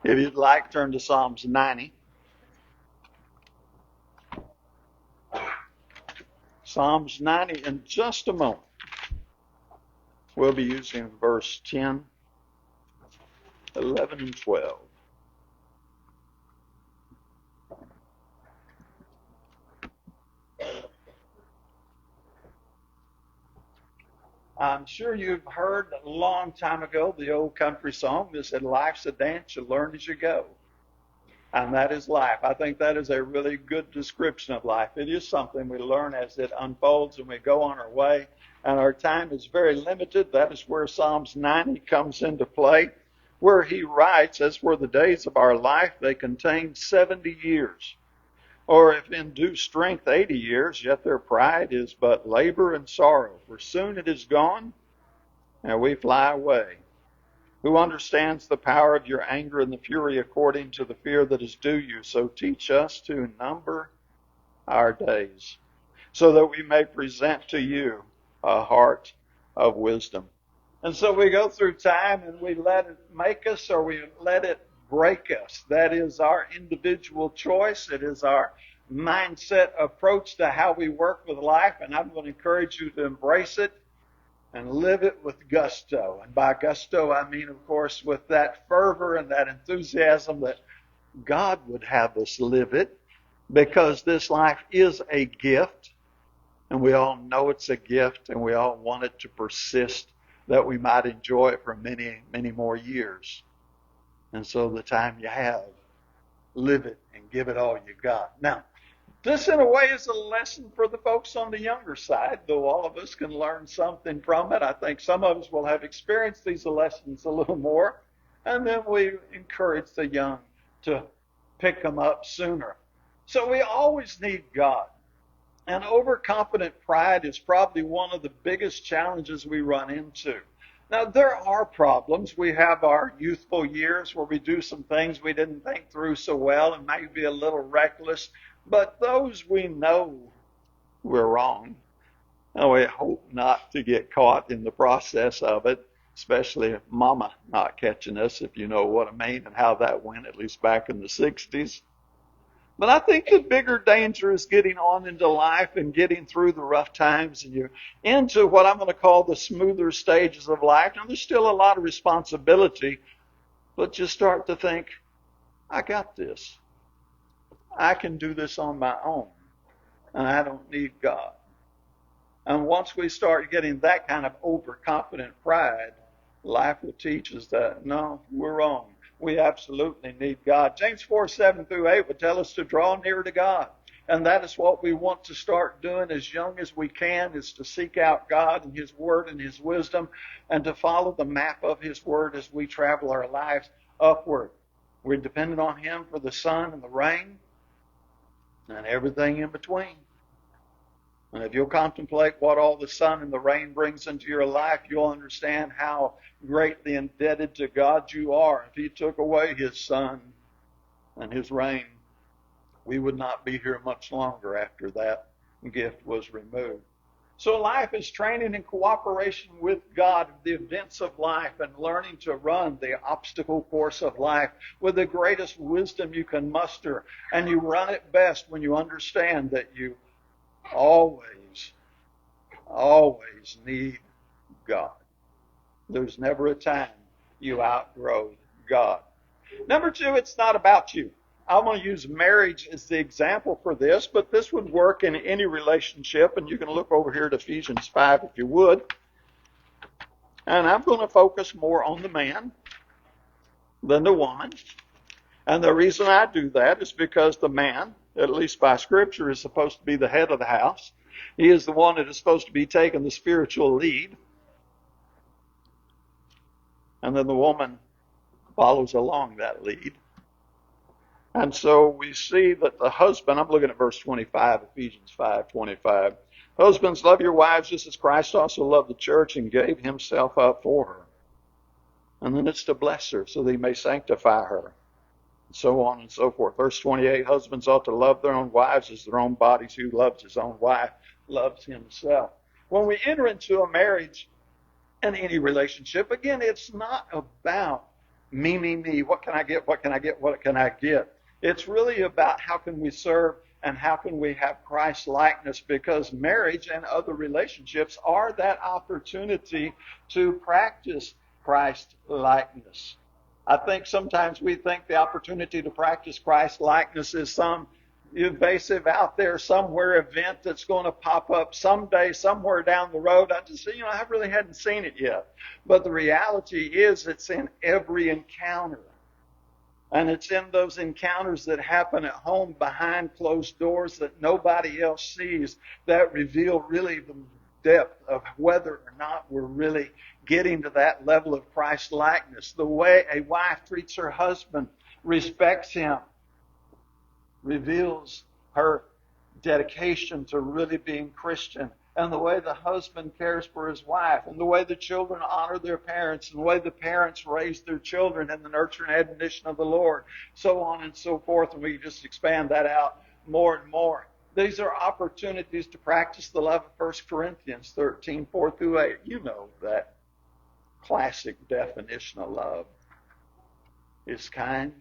If you'd like, turn to Psalms 90. Psalms 90 in just a moment. We'll be using verse 10, 11, and 12. I'm sure you've heard a long time ago the old country song that said, "Life's a dance, you learn as you go." And that is life. I think that is a really good description of life. It is something we learn as it unfolds and we go on our way. And our time is very limited. That is where Psalms 90 comes into play, where he writes, "As for the days of our life, they contain 70 years. Or if in due strength 80 years, yet their pride is but labor and sorrow. For soon it is gone, and we fly away. Who understands the power of your anger and the fury according to the fear that is due you? So teach us to number our days, so that we may present to you a heart of wisdom." And so we go through time and we let it make us or we let it break us. That is our individual choice. It is our mindset approach to how we work with life. And I'm going to encourage you to embrace it and live it with gusto. And by gusto, I mean, of course, with that fervor and that enthusiasm that God would have us live it, because this life is a gift. And we all know it's a gift, and we all want it to persist, that we might enjoy it for many, many more years. And so the time you have, live it and give it all you got. Now, this in a way is a lesson for the folks on the younger side, though all of us can learn something from it. I think some of us will have experienced these lessons a little more, and then we encourage the young to pick them up sooner. So we always need God. And overconfident pride is probably one of the biggest challenges we run into. Now, there are problems. We have our youthful years where we do some things we didn't think through so well and maybe be a little reckless. But those we know we're wrong. And we hope not to get caught in the process of it, especially Mama not catching us, if you know what I mean, and how that went, at least back in the 60s. But I think the bigger danger is getting on into life and getting through the rough times and you're into what I'm going to call the smoother stages of life. Now, there's still a lot of responsibility, but you start to think, I got this. I can do this on my own, and I don't need God. And once we start getting that kind of overconfident pride, life will teach us that, no, we're wrong. We absolutely need God. James 4:7-8 would tell us to draw near to God. And that is what we want to start doing as young as we can, is to seek out God and His Word and His wisdom and to follow the map of His Word as we travel our lives upward. We're dependent on Him for the sun and the rain and everything in between. And if you'll contemplate what all the sun and the rain brings into your life, you'll understand how greatly indebted to God you are. If He took away His sun and His rain, we would not be here much longer after that gift was removed. So life is training in cooperation with God, the events of life, and learning to run the obstacle course of life with the greatest wisdom you can muster. And you run it best when you understand that you always need God. There's never a time you outgrow God. Number two, it's not about you. I'm going to use marriage as the example for this, but this would work in any relationship, and you can look over here at Ephesians 5 if you would. And I'm going to focus more on the man than the woman. And the reason I do that is because the man, at least by Scripture, is supposed to be the head of the house. He is the one that is supposed to be taking the spiritual lead. And then the woman follows along that lead. And so we see that the husband, I'm looking at verse 25, Ephesians 5:25. Husbands, love your wives just as Christ also loved the church and gave Himself up for her. And then it's to bless her so that He may sanctify her. And so on and so forth. Verse 28, husbands ought to love their own wives as their own bodies. Who loves his own wife loves himself. When we enter into a marriage and any relationship, again, it's not about me. What can I get? What can I get? What can I get? It's really about how can we serve and how can we have Christ likeness, because marriage and other relationships are that opportunity to practice Christ likeness. I think sometimes we think the opportunity to practice Christ likeness is some invasive out there somewhere event that's going to pop up someday somewhere down the road. I really hadn't seen it yet. But the reality is it's in every encounter. And it's in those encounters that happen at home behind closed doors that nobody else sees that reveal really the depth of whether or not we're really getting to that level of Christ likeness. The way a wife treats her husband, respects him, reveals her dedication to really being Christian, and the way the husband cares for his wife, and the way the children honor their parents, and the way the parents raise their children in the nurture and admonition of the Lord, so on and so forth, and we just expand that out more and more. These are opportunities to practice the love of 1 Corinthians 13, 4 through 8. You know that classic definition of love. It's kind.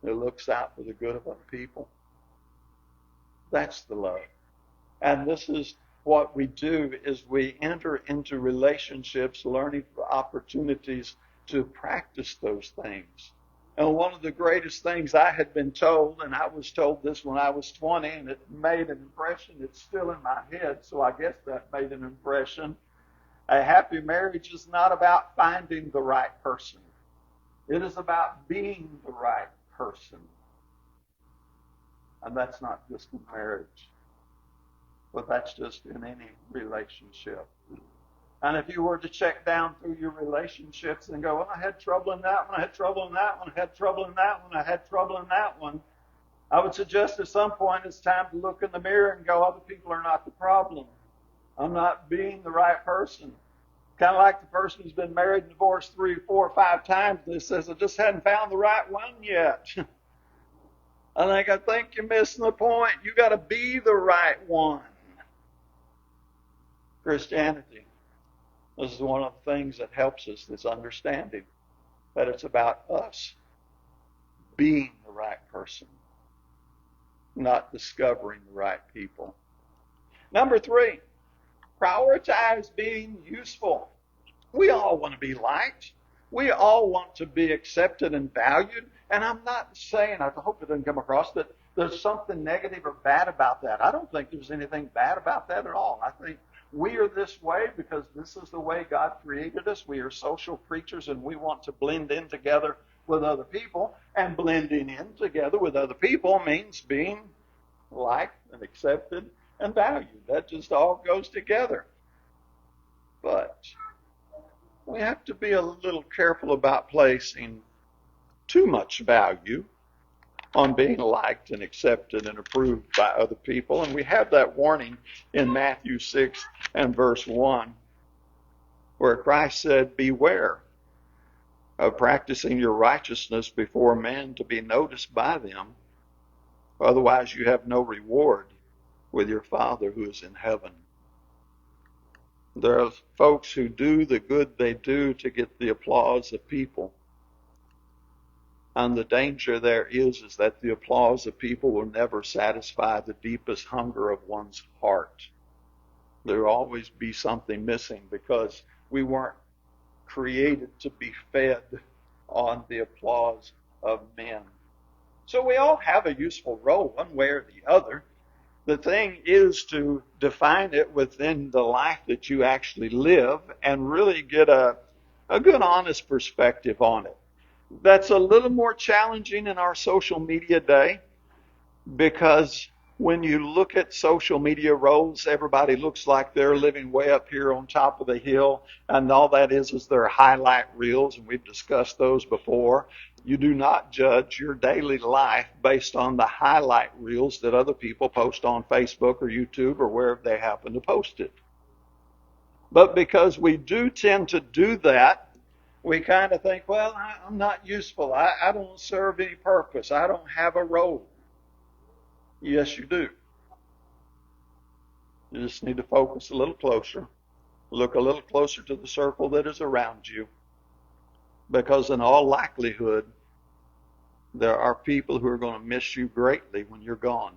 It looks out for the good of other people. That's the love. And this is what we do, is we enter into relationships learning for opportunities to practice those things. And one of the greatest things I had been told, and I was told this when I was 20, and it made an impression. It's still in my head, so I guess that made an impression. A happy marriage is not about finding the right person. It is about being the right person. And that's not just in marriage, but that's just in any relationship. And if you were to check down through your relationships and go, well, I had trouble in that one, I had trouble in that one, I had trouble in that one, I had trouble in that one, I would suggest at some point it's time to look in the mirror and go, other people are not the problem. I'm not being the right person. Kind of like the person who's been married and divorced 3, 4, 5 times, and says, I just hadn't found the right one yet. I think you're missing the point. You got to be the right one. Christianity, this is one of the things that helps us, this understanding that it's about us being the right person, not discovering the right people. Number 3, prioritize being useful. We all want to be liked. We all want to be accepted and valued. And I'm not saying, I hope it doesn't come across, that there's something negative or bad about that. I don't think there's anything bad about that at all. I think we are this way because this is the way God created us. We are social creatures, and we want to blend in together with other people. And blending in together with other people means being liked and accepted and valued. That just all goes together. But we have to be a little careful about placing too much value on being liked and accepted and approved by other people. And we have that warning in Matthew 6 and verse 1, where Christ said, beware of practicing your righteousness before men to be noticed by them. Otherwise you have no reward with your Father who is in heaven. There are folks who do the good they do to get the applause of people. And the danger there is that the applause of people will never satisfy the deepest hunger of one's heart. There will always be something missing because we weren't created to be fed on the applause of men. So we all have a useful role one way or the other. The thing is to define it within the life that you actually live and really get a good, honest perspective on it. That's a little more challenging in our social media day because when you look at social media roles, everybody looks like they're living way up here on top of the hill, and all that is their highlight reels, and we've discussed those before. You do not judge your daily life based on the highlight reels that other people post on Facebook or YouTube or wherever they happen to post it. But because we do tend to do that, we kind of think, well, I'm not useful. I don't serve any purpose. I don't have a role. Yes, you do. You just need to focus a little closer. Look a little closer to the circle that is around you. Because in all likelihood, there are people who are going to miss you greatly when you're gone.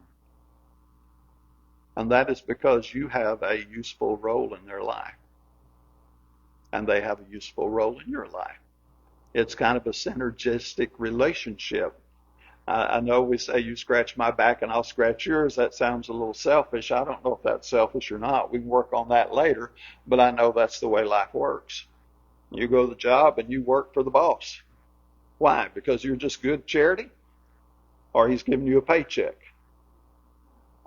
And that is because you have a useful role in their life. And they have a useful role in your life. It's kind of a synergistic relationship. I know we say you scratch my back and I'll scratch yours. That sounds a little selfish. I don't know if that's selfish or not. We can work on that later. But I know that's the way life works. You go to the job and you work for the boss. Why? Because you're just good charity? Or he's giving you a paycheck?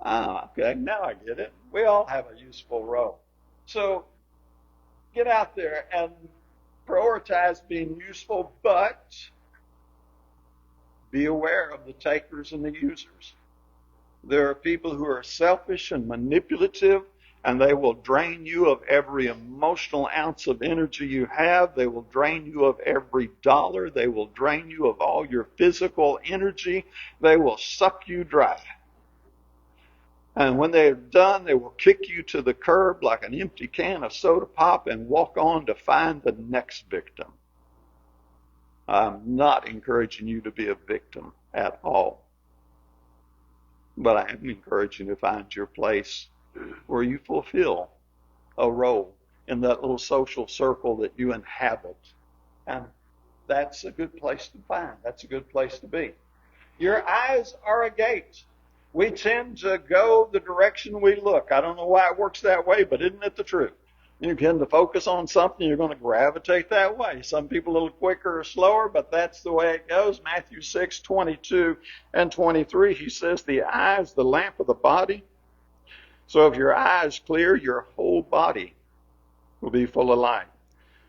Ah, okay, now I get it. We all have a useful role. So get out there and prioritize being useful, but be aware of the takers and the users. There are people who are selfish and manipulative, and they will drain you of every emotional ounce of energy you have. They will drain you of every dollar. They will drain you of all your physical energy. They will suck you dry. And when they're done, they will kick you to the curb like an empty can of soda pop and walk on to find the next victim. I'm not encouraging you to be a victim at all. But I am encouraging you to find your place where you fulfill a role in that little social circle that you inhabit. And that's a good place to find. That's a good place to be. Your eyes are a gate. We tend to go the direction we look. I don't know why it works that way, but isn't it the truth? You tend to focus on something, you're going to gravitate that way. Some people a little quicker or slower, but that's the way it goes. Matthew 6:22 and 23, he says, the eye is the lamp of the body. So if your eye is clear, your whole body will be full of light.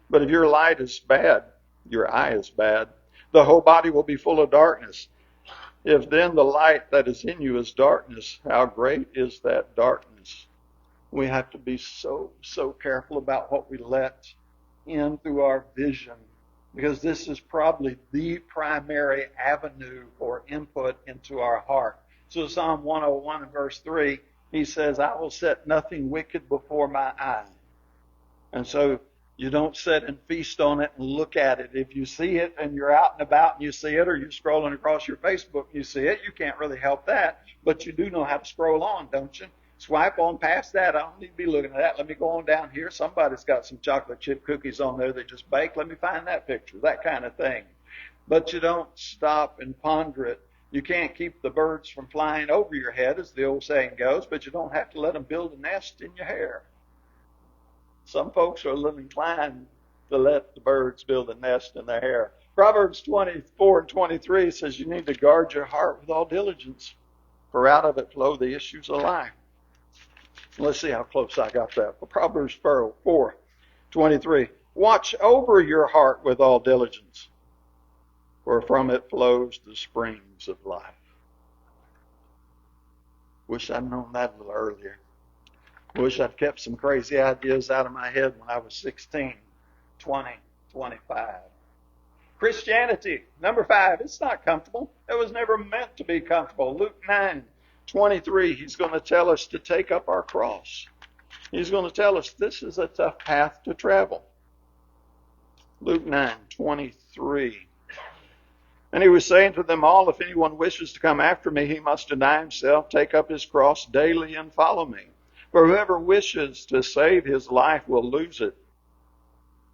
But if your light is bad, your eye is bad, the whole body will be full of darkness. If then the light that is in you is darkness, how great is that darkness? We have to be so careful about what we let in through our vision, because this is probably the primary avenue for input into our heart. So Psalm 101 and verse 3, he says, I will set nothing wicked before my eye. And so you don't sit and feast on it and look at it. If you see it and you're out and about and you see it, or you're scrolling across your Facebook and you see it, you can't really help that. But you do know how to scroll on, don't you? Swipe on past that. I don't need to be looking at that. Let me go on down here. Somebody's got some chocolate chip cookies on there they just baked. Let me find that picture, that kind of thing. But you don't stop and ponder it. You can't keep the birds from flying over your head, as the old saying goes, but you don't have to let them build a nest in your hair. Some folks are a little inclined to let the birds build a nest in their hair. Proverbs 24 and 23 says you need to guard your heart with all diligence, for out of it flow the issues of life. Let's see how close I got that. Proverbs 4:23. Watch over your heart with all diligence, for from it flows the springs of life. Wish I'd known that a little earlier. Wish I'd kept some crazy ideas out of my head when I was 16, 20, 25. Christianity, number 5, it's not comfortable. It was never meant to be comfortable. Luke 9:23, he's going to tell us to take up our cross. He's going to tell us this is a tough path to travel. Luke 9:23. And he was saying to them all, if anyone wishes to come after me, he must deny himself, take up his cross daily and follow me. For whoever wishes to save his life will lose it.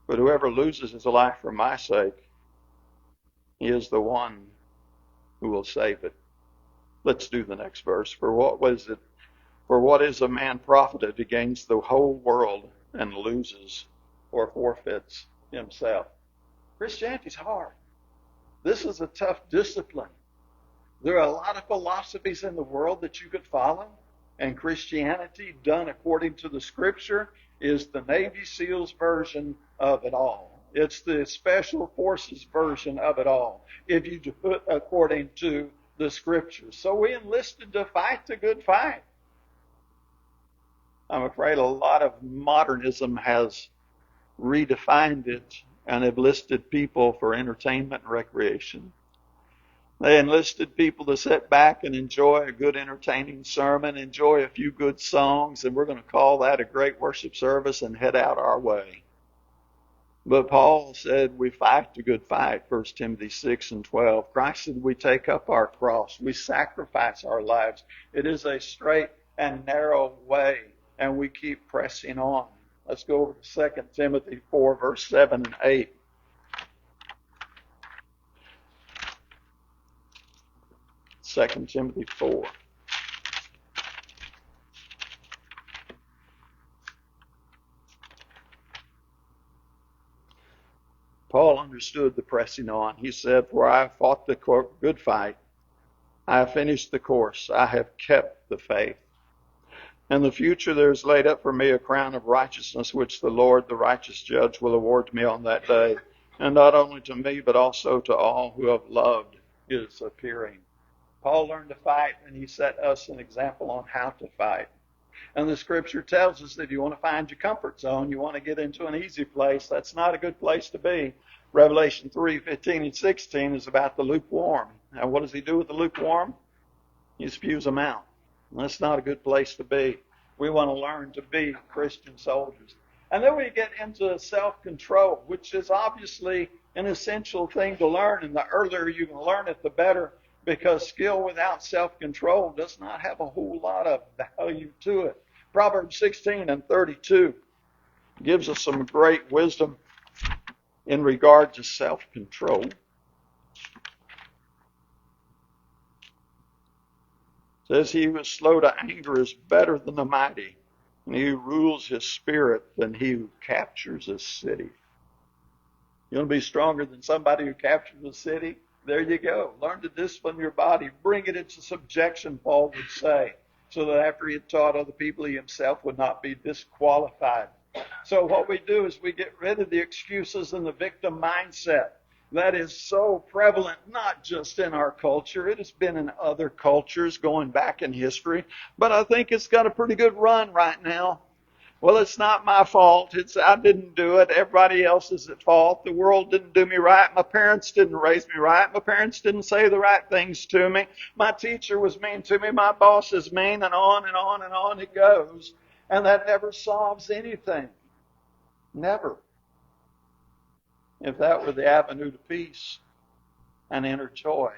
But whoever loses his life for my sake, he is the one who will save it. Let's do the next verse. For what is a man profited if he gains the whole world and loses or forfeits himself? Christianity's hard. This is a tough discipline. There are a lot of philosophies in the world that you could follow, and Christianity, done according to the Scripture, is the Navy SEALs version of it all. It's the Special Forces version of it all, if you do it according to the Scriptures. So we enlisted to fight the good fight. I'm afraid a lot of modernism has redefined it and enlisted people for entertainment and recreation. They enlisted people to sit back and enjoy a good entertaining sermon, enjoy a few good songs, and we're going to call that a great worship service and head out our way. But Paul said we fight the good fight, 1 Timothy 6:12. Christ said we take up our cross. We sacrifice our lives. It is a straight and narrow way, and we keep pressing on. Let's go over to 2 Timothy 4, verse 7 and 8. 2 Timothy 4. Paul understood the pressing on. He said, "For I have fought the good fight. I have finished the course. I have kept the faith. In the future there is laid up for me a crown of righteousness, which the Lord, the righteous judge, will award to me on that day. And not only to me, but also to all who have loved his appearing." Paul learned to fight, and he set us an example on how to fight. And the scripture tells us that if you want to find your comfort zone, you want to get into an easy place, that's not a good place to be. Revelation 3:15 and 16 is about the lukewarm. Now, what does he do with the lukewarm? He spews them out. That's not a good place to be. We want to learn to be Christian soldiers. And then we get into self-control, which is obviously an essential thing to learn. And the earlier you can learn it, the better, because skill without self-control does not have a whole lot of value to it. Proverbs 16 and 32 gives us some great wisdom in regard to self-control. It says, "He who is slow to anger is better than the mighty, and he who rules his spirit than he who captures a city." You want to be stronger than somebody who captures a city? There you go. Learn to discipline your body. Bring it into subjection, Paul would say, so that after he had taught other people, he himself would not be disqualified. So what we do is we get rid of the excuses and the victim mindset. That is so prevalent, not just in our culture. It has been in other cultures going back in history. But I think it's got a pretty good run right now. Well, it's not my fault. I didn't do it. Everybody else is at fault. The world didn't do me right. My parents didn't raise me right. My parents didn't say the right things to me. My teacher was mean to me. My boss is mean, and on and on and on it goes. And that never solves anything. Never. If that were the avenue to peace and inner joy,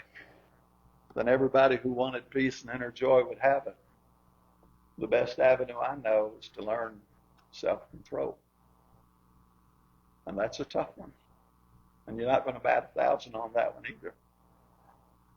then everybody who wanted peace and inner joy would have it. The best avenue I know is to learn self-control. And that's a tough one. And you're not going to bat 1,000 on that one either.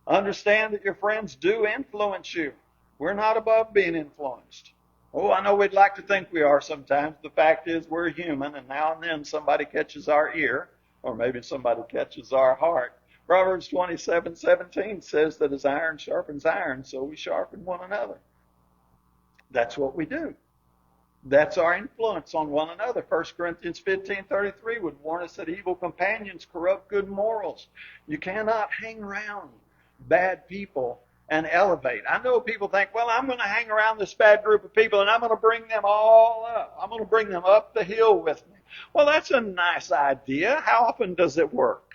Understand that your friends do influence you. We're not above being influenced. Oh, I know we'd like to think we are sometimes. The fact is we're human, and now and then somebody catches our ear, or maybe somebody catches our heart. Proverbs 27:17 says that as iron sharpens iron, so we sharpen one another. That's what we do. That's our influence on one another. 1 Corinthians 15:33 would warn us that evil companions corrupt good morals. You cannot hang around bad people and elevate. I know people think, well, I'm going to hang around this bad group of people and I'm going to bring them all up. I'm going to bring them up the hill with me. Well, that's a nice idea. How often does it work?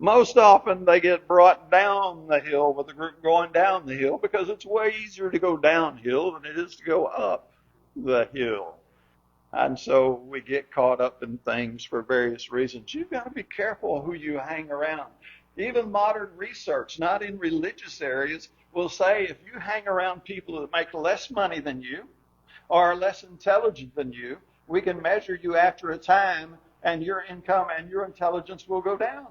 Most often they get brought down the hill with the group going down the hill, because it's way easier to go downhill than it is to go up the hill. And so we get caught up in things for various reasons. You've got to be careful who you hang around. Even modern research, not in religious areas, will say if you hang around people that make less money than you or are less intelligent than you, we can measure you after a time, and your income and your intelligence will go down.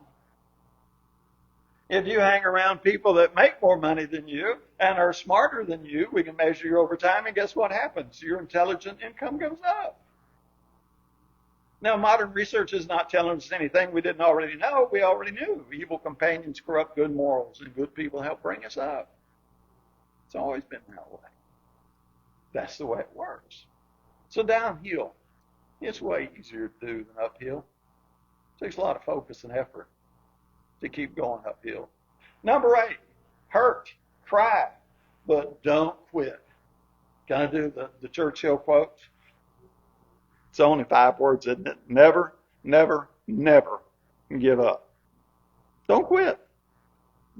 If you hang around people that make more money than you and are smarter than you, we can measure you over time, and guess what happens? Your intelligent income goes up. Now, modern research is not telling us anything we didn't already know. We already knew. Evil companions corrupt good morals, and good people help bring us up. It's always been that way. That's the way it works. So downhill, it's way easier to do than uphill. It takes a lot of focus and effort to keep going uphill. Number 8, hurt, cry, but don't quit. Can I do the Churchill quote? It's only 5 words, isn't it? Never, never, never give up. Don't quit.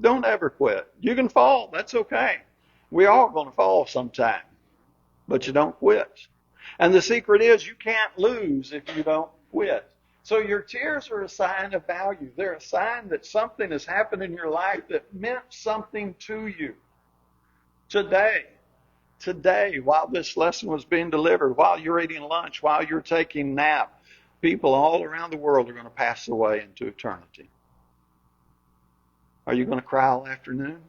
Don't ever quit. You can fall. That's okay. We're all going to fall sometime. But you don't quit. And the secret is you can't lose if you don't quit. So your tears are a sign of value. They're a sign that something has happened in your life that meant something to you. Today, while this lesson was being delivered, while you're eating lunch, while you're taking a nap, people all around the world are going to pass away into eternity. Are you going to cry all afternoon?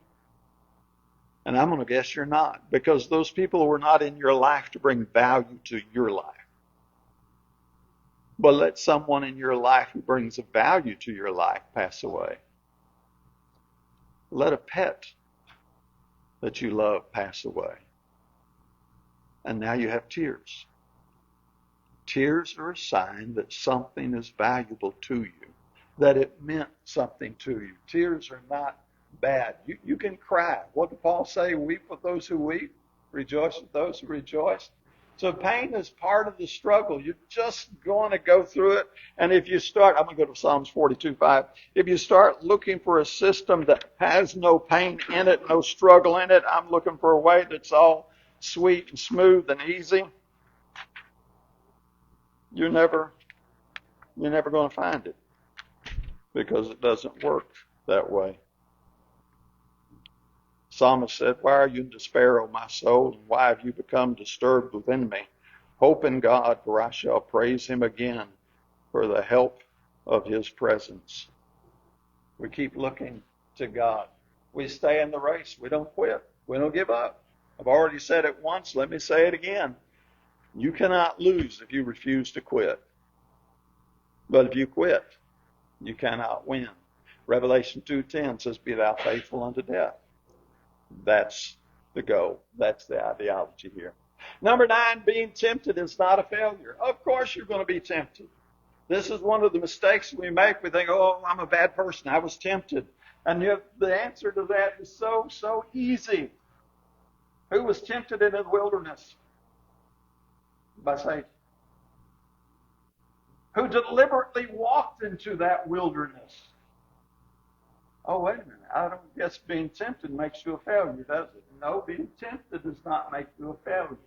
And I'm going to guess you're not, because those people were not in your life to bring value to your life. But let someone in your life who brings a value to your life pass away. Let a pet that you love pass away. And now you have tears. Tears are a sign that something is valuable to you, that it meant something to you. Tears are not bad. You can cry. What did Paul say? Weep with those who weep, rejoice with those who rejoice. So pain is part of the struggle. You're just going to go through it. And if you start, I'm going to go to Psalms 42:5. If you start looking for a system that has no pain in it, no struggle in it, I'm looking for a way that's all sweet and smooth and easy, you're never going to find it, because it doesn't work that way. Psalmist said, "Why are you in despair, O my soul, and why have you become disturbed within me? Hope in God, for I shall praise him again for the help of his presence." We keep looking to God. We stay in the race. We don't quit. We don't give up. I've already said it once. Let me say it again. You cannot lose if you refuse to quit. But if you quit, you cannot win. Revelation 2:10 says, "Be thou faithful unto death." That's the goal. That's the ideology here. Number 9, being tempted is not a failure. Of course you're going to be tempted. This is one of the mistakes we make. We think, oh, I'm a bad person. I was tempted. And yet the answer to that is so easy. Who was tempted in the wilderness? By Satan. Who deliberately walked into that wilderness? Oh, wait a minute. I don't guess being tempted makes you a failure, does it? No, being tempted does not make you a failure.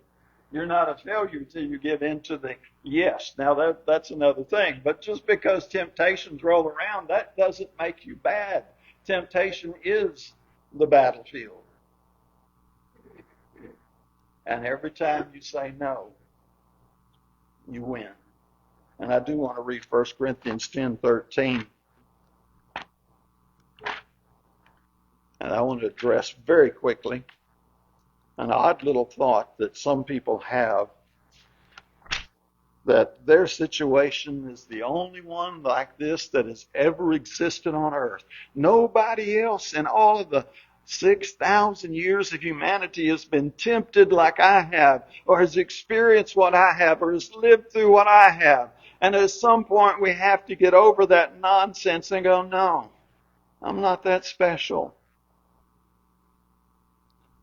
You're not a failure until you get into the yes. Now, that's another thing. But just because temptations roll around, that doesn't make you bad. Temptation is the battlefield. And every time you say no, you win. And I do want to read 1 Corinthians 10:13. And I want to address very quickly an odd little thought that some people have, that their situation is the only one like this that has ever existed on earth. Nobody else in all of the 6,000 years of humanity has been tempted like I have, or has experienced what I have, or has lived through what I have. And at some point we have to get over that nonsense and go, no, I'm not that special.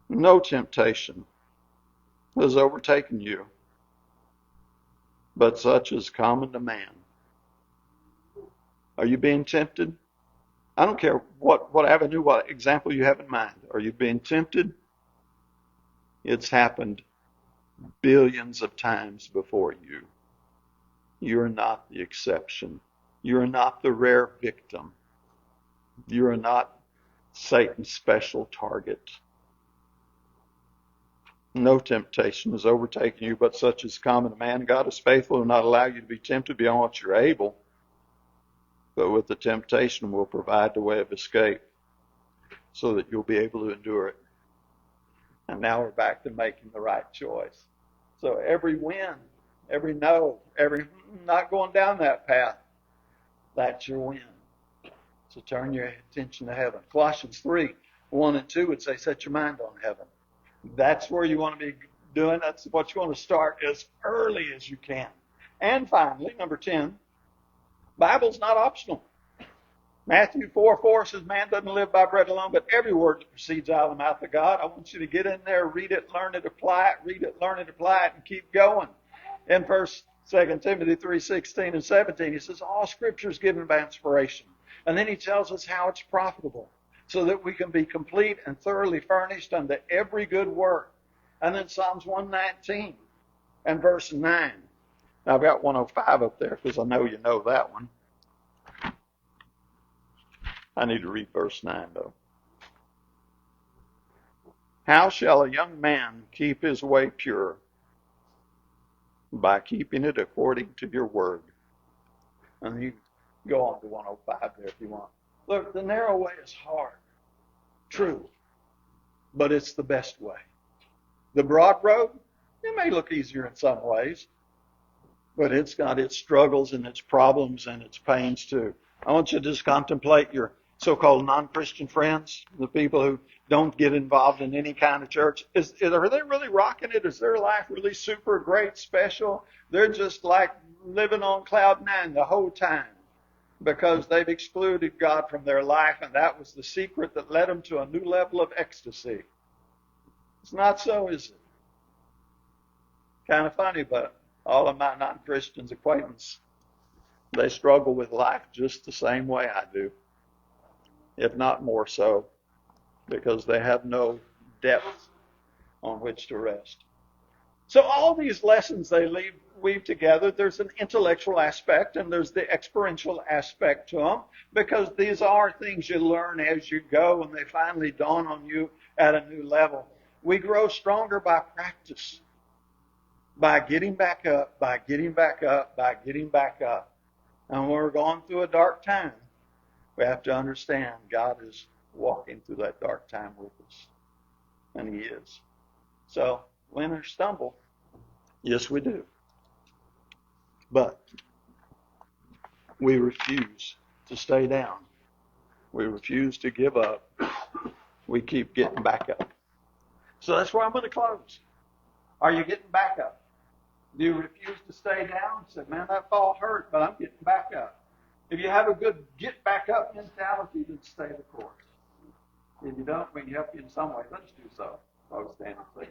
No temptation has overtaken you, but such is common to man. Are you being tempted? I don't care what avenue, what example you have in mind. Are you being tempted? It's happened billions of times before you. You're not the exception. You're not the rare victim. You're not Satan's special target. No temptation has overtaken you, but such is common to man. God is faithful and will not allow you to be tempted beyond what you're able, but with the temptation will provide the way of escape so that you'll be able to endure it. And now we're back to making the right choice. So every win, every no, every not going down that path, that's your win. So turn your attention to heaven. Colossians 3:1 and 2 would say, set your mind on heaven. That's where you want to be doing. That's what you want to start as early as you can. And finally, number 10, Bible's not optional. Matthew 4:4 says, man doesn't live by bread alone, but every word that proceeds out of the mouth of God. I want you to get in there, read it, learn it, apply it, read it, learn it, apply it, and keep going. In 2 Timothy 3:16 and 17, he says, all Scripture is given by inspiration. And then he tells us how it's profitable, so that we can be complete and thoroughly furnished unto every good work. And then Psalms 119 and verse 9 I've got 105 up there because I know you know that one. I need to read verse 9, though. How shall a young man keep his way pure? By keeping it according to your word. And you go on to 105 there if you want. Look, the narrow way is hard. True. But it's the best way. The broad road, it may look easier in some ways, but it's got its struggles and its problems and its pains too. I want you to just contemplate your so-called non-Christian friends, the people who don't get involved in any kind of church. Are they really rocking it? Is their life really super great, special? They're just like living on cloud nine the whole time because they've excluded God from their life, and that was the secret that led them to a new level of ecstasy. It's not so, is it? Kind of funny, but all of my non-Christians acquaintances, they struggle with life just the same way I do, if not more so, because they have no depth on which to rest. So all these lessons they weave together, there's an intellectual aspect and there's the experiential aspect to them, because these are things you learn as you go and they finally dawn on you at a new level. We grow stronger by practice, by getting back up, by getting back up, by getting back up. And when we're going through a dark time, we have to understand God is walking through that dark time with us. And He is. So, win or stumble, yes, we do. But we refuse to stay down. We refuse to give up. We keep getting back up. So that's where I'm going to close. Are you getting back up? Do you refuse to stay down? Say, man, that fall hurt, but I'm getting back up. If you have a good get back up mentality, then stay the course. If you don't, we can help you in some way. Let's do so. I'll stand and please.